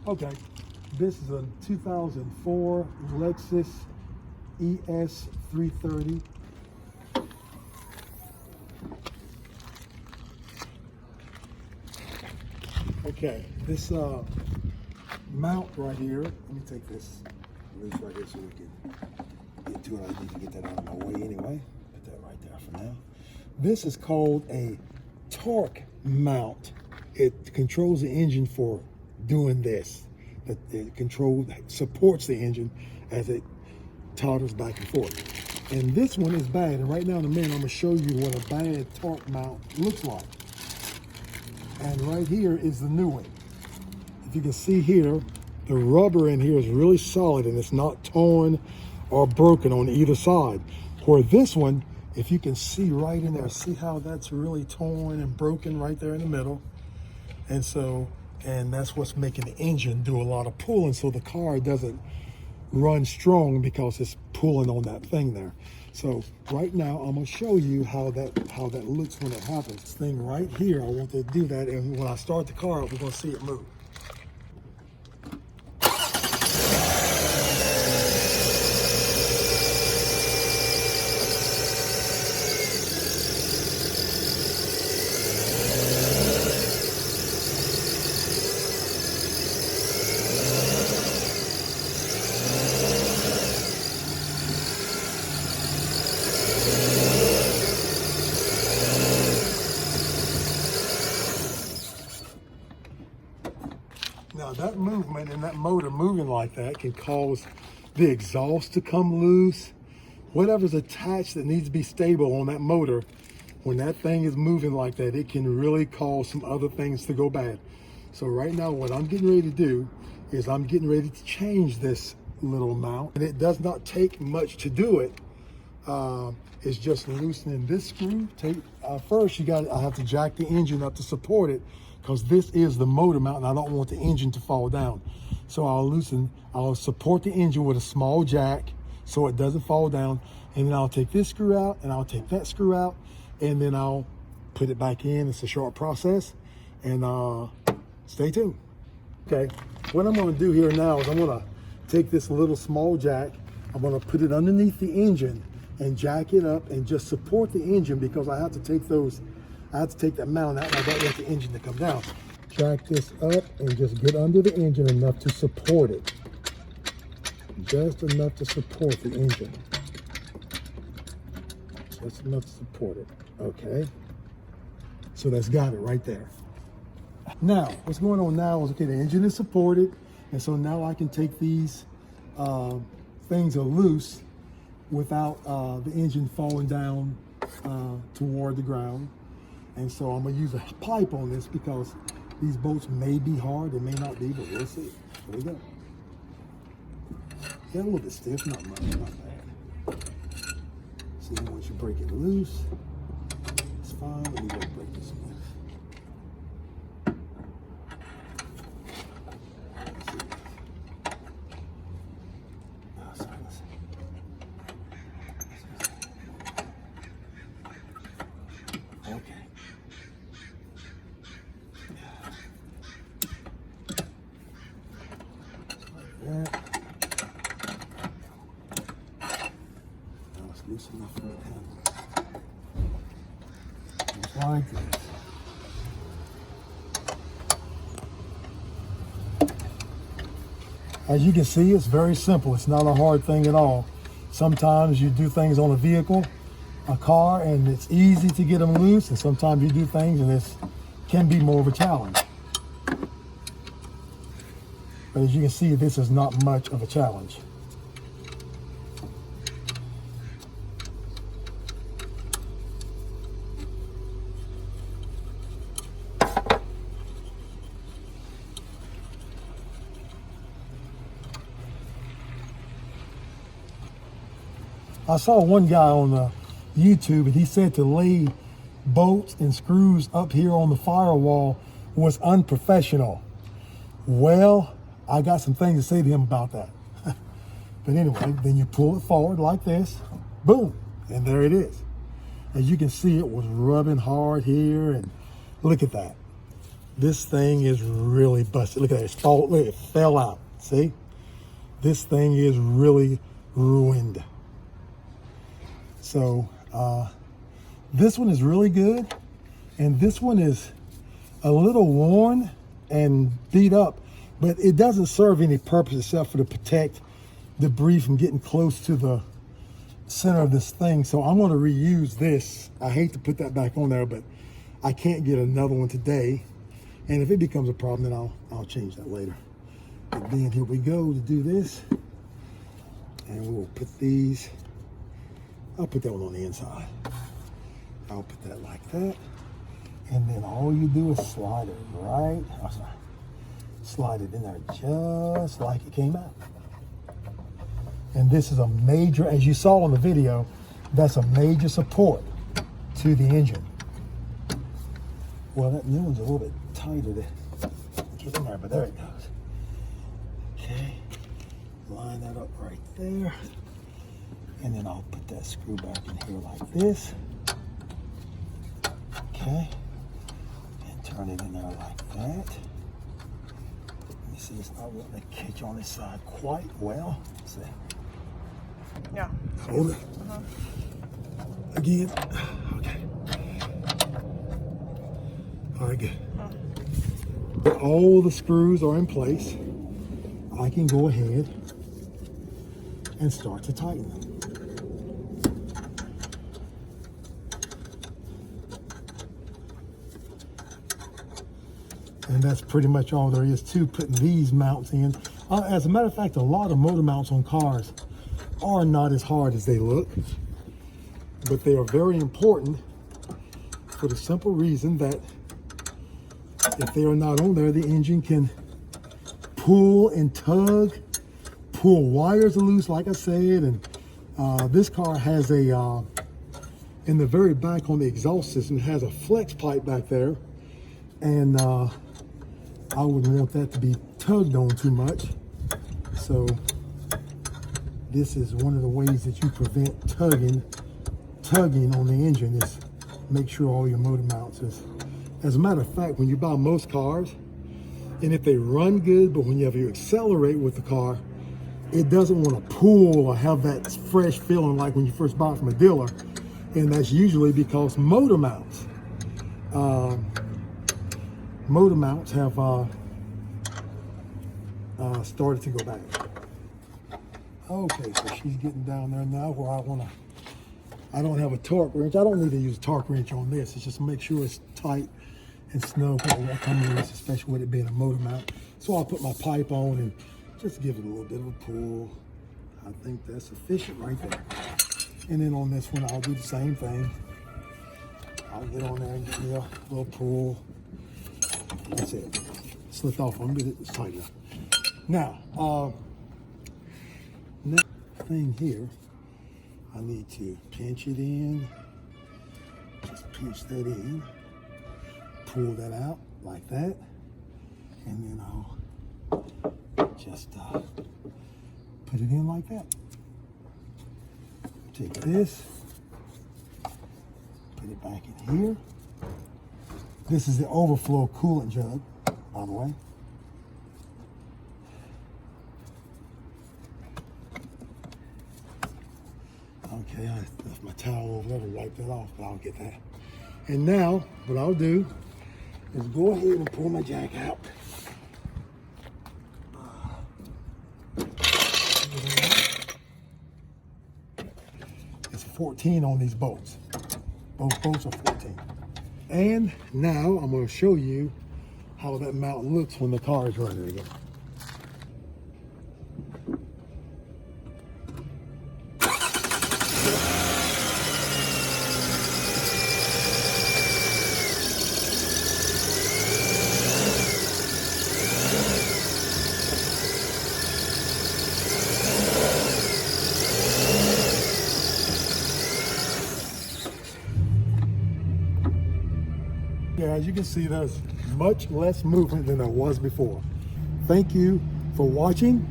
Okay, this is a 2004 Lexus ES 330. Okay, this mount right here, let me take this loose right here so we can get to it. I need to get that out of my way anyway. Put that right there for now. This is called a torque mount. It controls the engine for doing this. It supports the engine as it totters back and forth. And this one is bad. And right now in a minute, I'm gonna show you what a bad torque mount looks like. And right here is the new one. If you can see here, the rubber in here is really solid and it's not torn or broken on either side. Where this one, if you can see right in there, see how that's really torn and broken right there in the middle. And that's what's making the engine do a lot of pulling, so the car doesn't run strong because it's pulling on that thing there. So right now I'm gonna show you how that looks when it happens. This thing right here, I want to do that, and when I start the car up, we're gonna see it move. Now that movement and that motor moving like that can cause the exhaust to come loose. Whatever's attached that needs to be stable on that motor, when that thing is moving like that, it can really cause some other things to go bad. So right now what I'm getting ready to do is I'm getting ready to change this little mount. And it does not take much to do it. It's just loosening this screw. First I have to jack the engine up to support it, because this is the motor mount and I don't want the engine to fall down. So I'll support the engine with a small jack so it doesn't fall down. And then I'll take this screw out and I'll take that screw out and then I'll put it back in. It's a short process, and stay tuned. Okay, what I'm gonna do here now is I'm gonna take this little small jack, I'm gonna put it underneath the engine and jack it up and just support the engine, because I have to take that mount out and I don't want the engine to come down. Jack this up and just get under the engine enough to support it. Just enough to support the engine. Just enough to support it. Okay. So that's got it right there. Now, what's going on now is, okay, the engine is supported. And so now I can take these things are loose without the engine falling down toward the ground. And so I'm gonna use a pipe on this, because these bolts may be hard, they may not be, but we'll see. Here we go. Yeah, a little bit stiff, not much, not bad. See, once you break it loose, it's fine. Let me go break this loose. Now it's loose enough for it to handle. Just like this. As you can see, it's very simple. It's not a hard thing at all. Sometimes you do things on a vehicle, a car, and it's easy to get them loose, and sometimes you do things and it can be more of a challenge. But as you can see, this is not much of a challenge. I saw one guy on YouTube, and he said to lay bolts and screws up here on the firewall was unprofessional. Well, I got some things to say to him about that. But anyway, then you pull it forward like this, boom, and there it is. As you can see, it was rubbing hard here, and look at that. This thing is really busted. Look at that, look, it fell out, see? This thing is really ruined. So this one is really good, and this one is a little worn and beat up, but it doesn't serve any purpose except for to protect debris from getting close to the center of this thing. So I'm going to reuse this. I hate to put that back on there, but I can't get another one today, and if it becomes a problem, then I'll change that later. But then here we go to do this, and we'll put these. I'll put that one on the inside. I'll put that like that, and then all you do is slide it right. Oh, sorry. Slide it in there just like it came out. And this is a major, as you saw in the video, that's a major support to the engine. Well, that new one's a little bit tighter to get in there, but there it goes. Okay, line that up right there. And then I'll put that screw back in here like this. Okay, and turn it in there like that. Let me see, it's not wanting to catch on this side quite well. Let's see. Yeah. Hold it. Again. Okay. All right, good. All the screws are in place. I can go ahead and start to tighten them. And that's pretty much all there is to putting these mounts in. As a matter of fact, a lot of motor mounts on cars are not as hard as they look, but they are very important for the simple reason that if they are not on there, the engine can pull and tug, pull wires loose, like I said. And this car has a, in the very back on the exhaust system, it has a flex pipe back there. And I wouldn't want that to be tugged on too much. So this is one of the ways that you prevent tugging on the engine, is make sure all your motor mounts is. As a matter of fact, when you buy most cars, and if they run good, but whenever you accelerate with the car, it doesn't want to pull or have that fresh feeling like when you first buy it from a dealer. And that's usually because motor mounts have started to go back. Okay, so she's getting down there now where I don't have a torque wrench. I don't need to use a torque wrench on this. It's just to make sure it's tight and snug for what comes with, especially with it being a motor mount. So I'll put my pipe on and just give it a little bit of a pull. I think that's sufficient right there. And then on this one, I'll do the same thing. I'll get on there and give me a little pull. That's it. Slipped off on me, it's tight enough. Now, next thing here, I need to pinch it in. Just pinch that in. Pull that out like that. And then I'll just put it in like that. Take this, put it back in here. This is the overflow coolant jug, by the way. Okay, I left my towel over there to wipe that off, but I'll get that. And now, what I'll do is go ahead and pull my jack out. It's 14 on these bolts. Both bolts are 14. And now I'm going to show you how that mount looks when the car is running again. Yeah, as you can see, there's much less movement than there was before. Thank you for watching,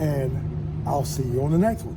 and I'll see you on the next one.